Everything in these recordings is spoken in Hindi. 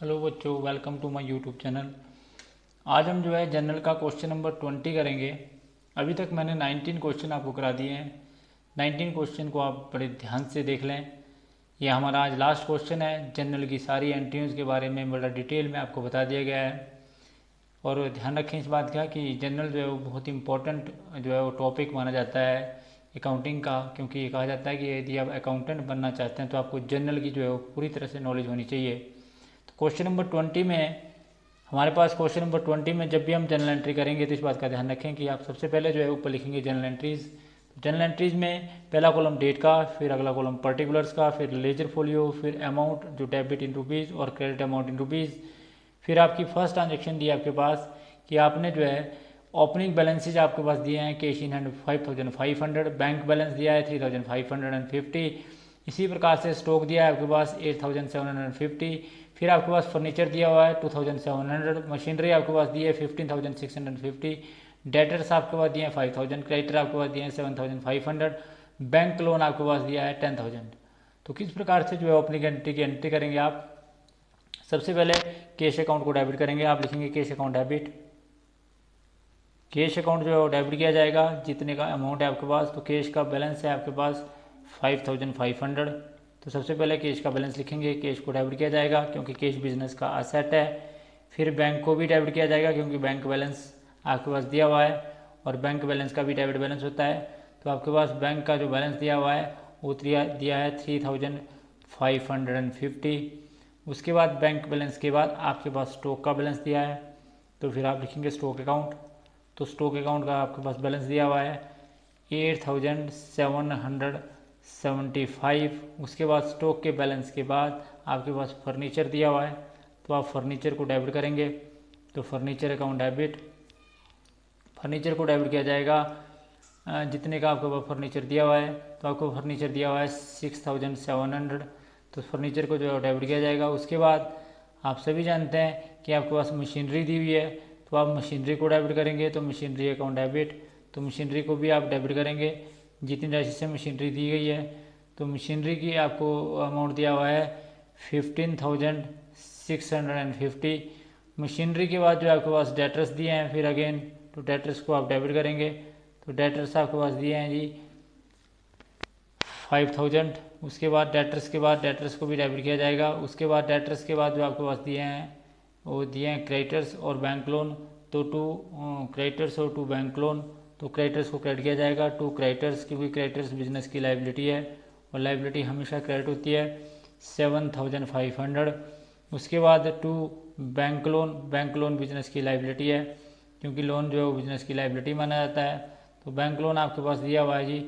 हेलो बच्चों, welcome to my YouTube channel. आज हम जो है जनरल का क्वेश्चन नंबर 20 करेंगे। अभी तक मैंने 19 क्वेश्चन आपको करा दिए हैं। 19 क्वेश्चन को आप बड़े ध्यान से देख लें। ये हमारा आज लास्ट क्वेश्चन है। जनरल की सारी एंट्रीज के बारे में बड़ा डिटेल में आपको बता दिया गया है। और ध्यान रखें इस बात का कि जनरल जो है वो बहुत इंपॉर्टेंट जो है वो टॉपिक माना जाता है अकाउंटिंग का, क्योंकि ये कहा जाता है कि यदि आप अकाउंटेंट बनना चाहते हैं तो आपको जनरल की जो है वो पूरी तरह से नॉलेज होनी चाहिए। तो क्वेश्चन नंबर 20 में हमारे पास क्वेश्चन नंबर 20 में जब भी हम जनरल एंट्री करेंगे तो इस बात का ध्यान रखें कि आप सबसे पहले जो है ऊपर लिखेंगे जनरल एंट्रीज। तो जनरल एंट्रीज में पहला कॉलम डेट का, फिर अगला कॉलम पर्टिकुलर्स का, फिर लेजर फोलियो, फिर अमाउंट जो डेबिट इन रुपीज़ और क्रेडिट अमाउंट इन रुपीज़। फिर आपकी फर्स्ट ट्रांजेक्शन दी है आपके पास कि आपने जो है ओपनिंग बैलेंसेज आपके पास दिए हैं cash in hand 5500, bank balance दिया है 3550। इसी प्रकार से स्टॉक दिया है आपके पास 8750। फिर आपके पास फर्नीचर दिया हुआ है 2700, मशीनरी आपके पास दी है 15650, डेटर्स आपके पास दिए हैं 5000, क्रेडिटर आपके पास दिए हैं 7500, बैंक लोन आपके पास दिया है 10000। तो किस प्रकार से जो है ओपनिंग एंट्री की एंट्री करेंगे आप? सबसे पहले कैश अकाउंट को डेबिट करेंगे। आप लिखेंगे cash account debit. Cash account जो है वो डेबिट किया जाएगा जितने का अमाउंट है आपके पास। तो कैश का बैलेंस है आपके पास 5500। तो सबसे पहले कैश का बैलेंस लिखेंगे, कैश को डेबिट किया जाएगा क्योंकि कैश बिजनेस का असेट है। फिर बैंक को भी डेबिट किया जाएगा क्योंकि बैंक बैलेंस आपके पास दिया हुआ है और बैंक बैलेंस का भी डेबिट बैलेंस होता है। तो आपके पास बैंक का जो बैलेंस दिया हुआ है वो दिया है 3550। उसके बाद बैंक बैलेंस के बाद आपके पास स्टॉक का बैलेंस दिया है, तो फिर आप लिखेंगे स्टॉक अकाउंट। तो स्टॉक अकाउंट का आपके पास बैलेंस दिया हुआ है 8775। उसके बाद स्टॉक के बैलेंस के बाद आपके पास फर्नीचर दिया हुआ है, तो आप फर्नीचर को डेबिट करेंगे। तो फर्नीचर अकाउंट डेबिट, फर्नीचर को डेबिट किया जाएगा जितने का आपके पास फर्नीचर दिया हुआ है। तो आपको फर्नीचर दिया हुआ है 6700, तो फर्नीचर को जो है डेबिट किया जाएगा। उसके बाद आप सभी जानते हैं कि आपके पास मशीनरी दी हुई है, तो आप मशीनरी को डेबिट करेंगे। तो मशीनरी अकाउंट डेबिट, तो मशीनरी को भी आप डेबिट करेंगे जितनी राशि से मशीनरी दी गई है। तो मशीनरी की आपको अमाउंट दिया हुआ है 15650। मशीनरी के बाद जो आपके पास डेटर्स दिए हैं फिर अगेन, तो डेटर्स को आप डेबिट करेंगे। तो डेटर्स आपके पास दिए हैं जी 5000। उसके बाद डेटर्स के बाद डेटर्स को भी डेबिट किया जाएगा। उसके बाद डेटर्स के बाद जो आपके पास दिए हैं वो दिए हैं क्रेडिटर्स और बैंक लोन। तो टू क्रेडिटर्स और टू बैंक लोन, तो क्रेडिटर्स को क्रेडिट किया जाएगा टू क्रेडिटर्स, क्योंकि क्रेडिटर्स बिजनेस की लाइबिलिटी है और लाइबिलिटी हमेशा क्रेडिट होती है 7500। उसके बाद to bank loan, bank loan business की लाइबिलिटी है क्योंकि लोन जो है वो बिजनेस की लाइबिलिटी माना जाता है। तो बैंक लोन आपके पास दिया हुआ है जी,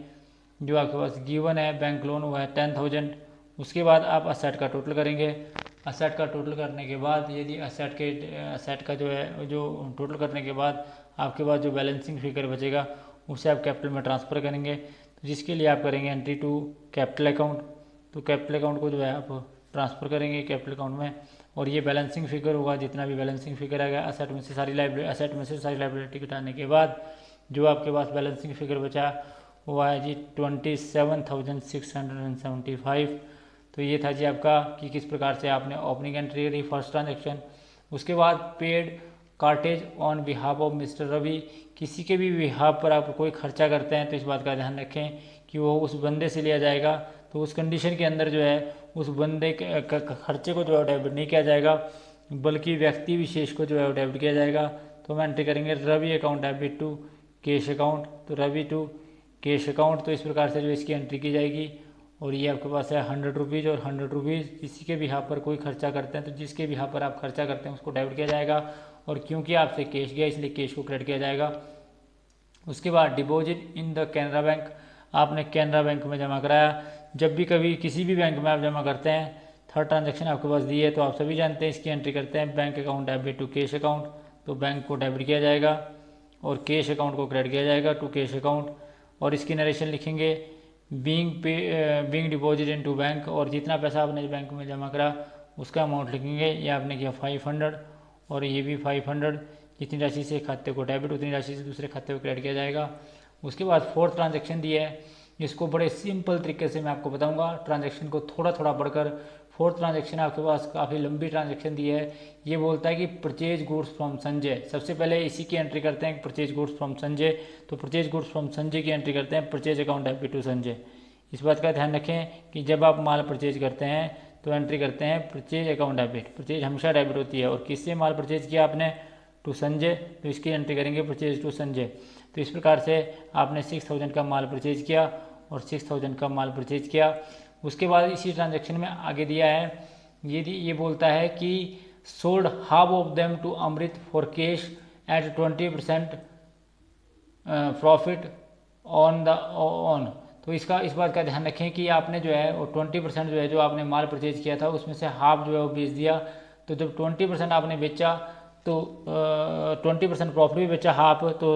जो आपके पास गिवन है बैंक लोन वो है 10000। उसके बाद आप असेट का टोटल करेंगे। असेट का टोटल करने के बाद यदि असेट का जो है जो टोटल करने के बाद आपके पास जो बैलेंसिंग फिगर बचेगा उसे आप कैपिटल में ट्रांसफ़र करेंगे। तो जिसके लिए आप करेंगे एंट्री टू कैपिटल अकाउंट। तो कैपिटल अकाउंट को जो है आप ट्रांसफ़र करेंगे कैपिटल अकाउंट में, और ये बैलेंसिंग फिगर होगा। जितना भी बैलेंसिंग फिगर आएगा असेट में से सारी लाइबिलिटी घटाने के बाद जो आपके पास बैलेंसिंग फिगर बचा वो आया जी 27675। तो ये था जी आपका कि किस प्रकार से आपने ओपनिंग एंट्री करी फर्स्ट ट्रांजेक्शन। उसके बाद paid cartage on behalf of mister Ravi, किसी के भी बिहाफ पर आप कोई खर्चा करते हैं तो इस बात का ध्यान रखें कि वो उस बंदे से लिया जाएगा। तो उस कंडीशन के अंदर जो है उस बंदे के खर्चे को जो है डेबिट नहीं किया जाएगा बल्कि व्यक्ति विशेष को जो है डेबिट किया जाएगा। तो हम एंट्री करेंगे Ravi account debit to cash account, तो रवि टू कैश अकाउंट। तो इस प्रकार से जो इसकी एंट्री की जाएगी। और ये आपके पास है 100 रुपीज़ और 100 रुपीज़। किसी के भी यहाँ पर कोई खर्चा करते हैं तो जिसके भी यहाँ पर आप खर्चा करते हैं उसको डेबिट किया जाएगा, और क्योंकि आपसे कैश गया इसलिए कैश को क्रेडिट किया जाएगा। उसके बाद deposit in the Canara bank, आपने कैनरा बैंक में जमा कराया। जब भी कभी किसी भी बैंक में आप जमा करते हैं, थर्ड ट्रांजेक्शन आपके पास दी है तो आप सभी जानते हैं इसकी एंट्री करते हैं bank account debit to cash account. तो बैंक को डेबिट किया जाएगा और कैश अकाउंट को क्रेडिट किया जाएगा टू कैश अकाउंट। और इसकी नरेशन लिखेंगे being deposit into bank, और जितना पैसा आपने बैंक में जमा करा उसका अमाउंट लिखेंगे। ये आपने किया 500 और ये भी 500। जितनी राशि से खाते को डेबिट उतनी राशि से दूसरे खाते को क्रेडिट किया जाएगा। उसके बाद फोर्थ ट्रांजैक्शन दिया है, इसको बड़े सिंपल तरीके से मैं आपको बताऊंगा। ट्रांजैक्शन को थोड़ा थोड़ा बढ़कर फोर्थ ट्रांजेक्शन आपके पास काफ़ी लंबी ट्रांजेक्शन दी है। ये बोलता है कि परचेज गुड्स फ्रॉम संजय। सबसे पहले इसी की एंट्री करते हैं, परचेज गुड्स फ्रॉम संजय। तो परचेज गुड्स फ्रॉम संजय की एंट्री करते हैं, purchase account debit to Sanjay. इस बात का ध्यान रखें कि जब आप माल परचेज करते हैं तो एंट्री करते हैं परचेज अकाउंट डेबिट। परचेज हमेशा डेबिट होती है। और किससे माल परचेज किया आपने? टू संजय, तो इसकी एंट्री करेंगे परचेज टू संजय। तो इस प्रकार से आपने 6000 का माल परचेज किया और 6000 का माल परचेज किया। उसके बाद इसी ट्रांजैक्शन में आगे दिया है, ये बोलता है कि sold half of them to Amrit for cash at 20% profit on. तो इस बात का ध्यान रखें कि आपने जो है वो 20% जो है जो आपने माल परचेज किया था उसमें से हाफ जो है वो बेच दिया। तो जब 20% आपने बेचा तो 20% प्रॉफिट भी बेचा हाफ। तो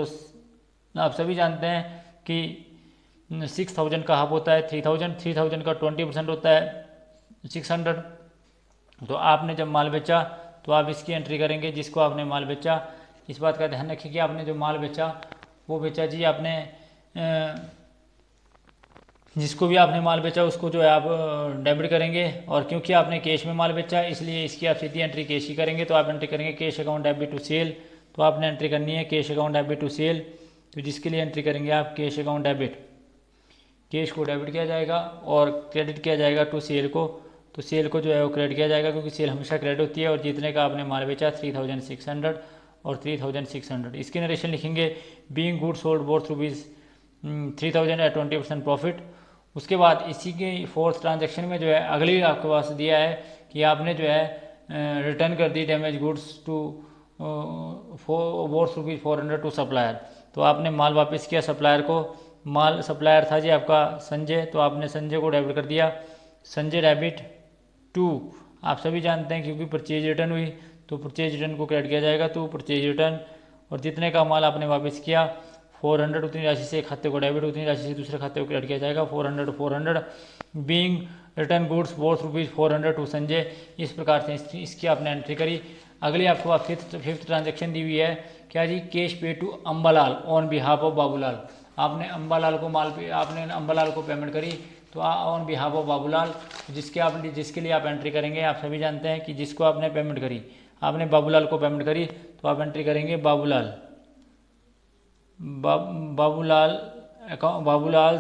आप सभी जानते हैं कि 6000 का हाफ होता है 3000 का 20% होता है 600। तो आपने जब माल बेचा तो आप इसकी एंट्री करेंगे जिसको आपने माल बेचा। इस बात का ध्यान रखिए कि आपने जो माल बेचा वो बेचा जी आपने जिसको भी आपने माल बेचा उसको जो है आप डेबिट करेंगे। और क्योंकि आपने कैश में माल बेचा इसलिए इसकी आप सीधी एंट्री कैश ही करेंगे। तो आप एंट्री करेंगे cash account debit to sale. तो आपने एंट्री करनी है cash account debit to sale. तो जिसके लिए एंट्री करेंगे आप कैश अकाउंट डेबिट, कैश को डेबिट किया जाएगा और क्रेडिट किया जाएगा टू सेल को। तो सेल को जो है वो क्रेडिट किया जाएगा क्योंकि सेल हमेशा क्रेडिट होती है। और जितने का आपने माल बेचा 3600 और 3600। इसकी नरेशन लिखेंगे being good sold both rupees 3000 at 20% profit. उसके बाद इसी के फोर्थ ट्रांजेक्शन में जो है अगली आपके पास दिया है कि आपने जो है रिटर्न कर दी damage goods to worth rupees 400 to supplier. तो आपने माल वापस किया सप्लायर को। माल सप्लायर था जी आपका संजय, तो आपने संजय को डेबिट कर दिया। संजय डेबिट टू, आप सभी जानते हैं क्योंकि परचेज रिटर्न हुई तो परचेज रिटर्न को क्रेडिट किया जाएगा तो परचेज रिटर्न। और जितने का माल आपने वापस किया 400 उतनी राशि से खाते को डेबिट, उतनी राशि से दूसरे खाते को क्रेडिट किया जाएगा 400 being return goods both rupees 400 to Sanjay. इस प्रकार से इसकी आपने एंट्री करी। अगली आपको आप फिफ्थ ट्रांजेक्शन दी हुई है क्या जी? Cash pay to Ambalal on behalf of Babulal. आपने अम्बालाल को पेमेंट करी तो ऑन बिहाफ ऑफ बाबूलाल, जिसके लिए आप एंट्री करेंगे। आप सभी जानते हैं कि जिसको आपने पेमेंट करी, आपने बाबूलाल को पेमेंट करी तो आप एंट्री करेंगे बाबूलाल्स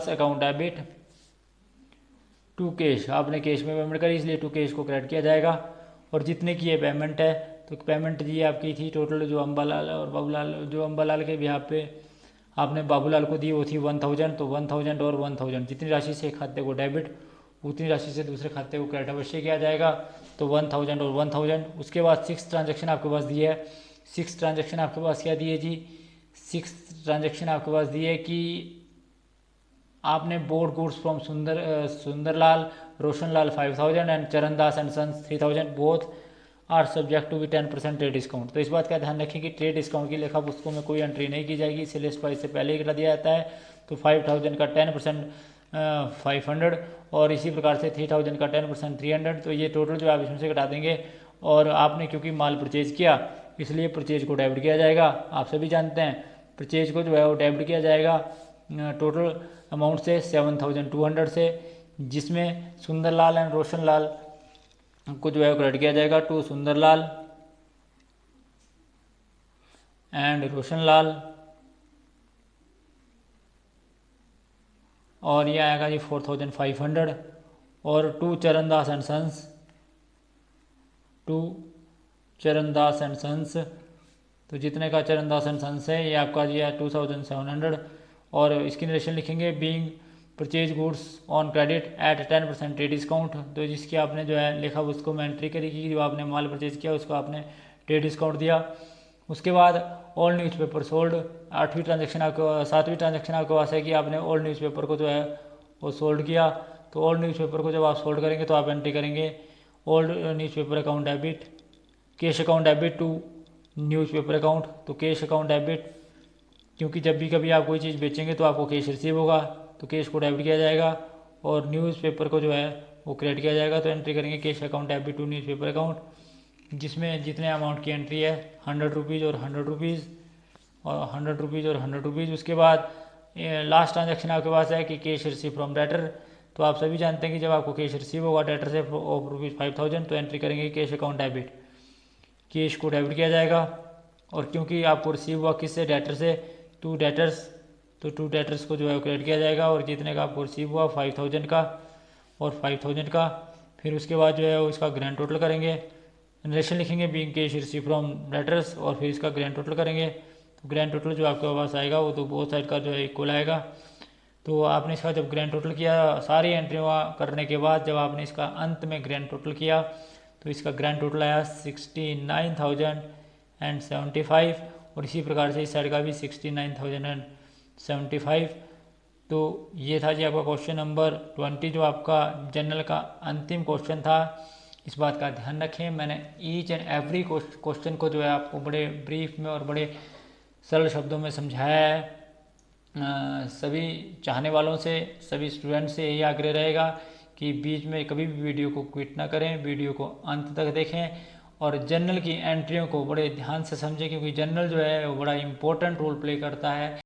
अकाउंट डेबिट टू कैश। आपने कैश में पेमेंट करी इसलिए टू कैश को क्रेडिट किया जाएगा। और जितने की ये पेमेंट है तो पेमेंट जी आपकी थी टोटल जो अम्बालाल और बाबूलाल, जो अम्बालाल के बिहाफ पे आपने बाबूलाल को दी वो थी 1000। तो 1000 और 1000 जितनी राशि से खाते को डेबिट उतनी राशि से दूसरे खाते को क्रेडिट अवश्य किया जाएगा। तो 1000 और 1000। उसके बाद 6 ट्रांजेक्शन आपके पास दी है। 6 ट्रांजेक्शन आपके पास क्या दी है जी? 6 ट्रांजेक्शन आपके पास दी है कि आपने bought goods from Sundarlal Roshanlal 5000 and Charandas and sons 3000 both are subject to be 10% trade discount. तो इस बात का ध्यान रखें कि ट्रेड डिस्काउंट की लेखा पुस्तकों में कोई एंट्री नहीं की जाएगी, सेल्स प्राइस से पहले ही कटा दिया जाता है। तो 5000 का 10% 500 और इसी प्रकार से 3000 का 10% 300। तो ये टोटल जो आप इसमें से घटा देंगे। और आपने क्योंकि माल परचेज किया इसलिए परचेज को डेबिट किया जाएगा। आप सभी जानते हैं परचेज को जो है वो डेबिट किया जाएगा टोटल अमाउंट से 7200 से, जिसमें सुंदरलाल एंड रोशनलाल को जो है क्रेडिट किया जाएगा टू सुंदरलाल एंड रोशनलाल। और ये आएगा जी 4500 और टू चरणदास एंड सन्स। तो जितने का चरणदास एंड सन्स है ये आपका जी है 2700। और इसकी नरेशन लिखेंगे being purchase goods on credit at 10% trade discount. तो जिसकी आपने जो है लिखा उसको में एंट्री करी कि जो आपने माल परचेज किया उसको आपने ट्रेड डिस्काउंट दिया। उसके बाद ऑल न्यूज़पेपर सोल्ड। 7वीं ट्रांजेक्शन आपके पास है कि आपने ओल्ड न्यूज़पेपर को जो है वो सोल्ड किया। तो ओल्ड न्यूज़पेपर को जब आप सोल्ड करेंगे तो आप एंट्री करेंगे old newspaper account debit, cash account debit to newspaper account. तो कैश अकाउंट डेबिट, क्योंकि जब भी कभी आप कोई चीज़ बेचेंगे तो आपको कैश रिसीव होगा तो कैश को डेबिट किया जाएगा और न्यूज़पेपर को जो है वो क्रेडिट किया जाएगा। तो एंट्री करेंगे cash account debit to newspaper account, जिसमें जितने अमाउंट की एंट्री है 100 रुपीज़ और 100 रुपीज़ और 100 रुपीज़ और 100 रुपीज़। उसके बाद लास्ट ट्रांजेक्शन आपके पास है कि कैश रिसीव फ्रॉम डेटर। तो आप सभी जानते हैं कि जब आपको कैश रिसीव होगा डेटर से ऑफ ₹5,000 तो एंट्री करेंगे कैश अकाउंट डेबिट, कैश को डेबिट किया जाएगा। और क्योंकि आपको रिसीव हुआ किससे, डेटर से, टू डेटर्स, तो टू डेटर्स को जो है क्रेडिट किया जाएगा। और जितने का आपको रिसीव हुआ 5,000 का और 5,000 का, फिर उसके बाद जो है वो इसका ग्रैंड टोटल करेंगे, रिलेशन लिखेंगे being cash receive from debtors, और फिर इसका ग्रैंड टोटल करेंगे। तो ग्रैंड टोटल जो आपके पास आएगा वो तो बोथ साइड का जो है इक्वल आएगा। तो आपने इसका जब ग्रैंड टोटल किया सारी एंट्रियाँ करने के बाद, जब आपने इसका अंत में ग्रैंड टोटल किया तो इसका ग्रैंड टोटल आया 69,075, और इसी प्रकार से इस साइड का भी 69,075। तो ये था जी आपका क्वेश्चन नंबर 20 जो आपका जनरल का अंतिम क्वेश्चन था। इस बात का ध्यान रखें, मैंने ईच एंड एवरी क्वेश्चन को जो है आपको बड़े ब्रीफ में और बड़े सरल शब्दों में समझाया है। सभी चाहने वालों से, सभी स्टूडेंट से यही आग्रह रहेगा कि बीच में कभी भी वीडियो को क्विट ना करें, वीडियो को अंत तक देखें और जनरल की एंट्रियों को बड़े ध्यान से समझें, क्योंकि जनरल जो है वो बड़ा इम्पोर्टेंट रोल प्ले करता है।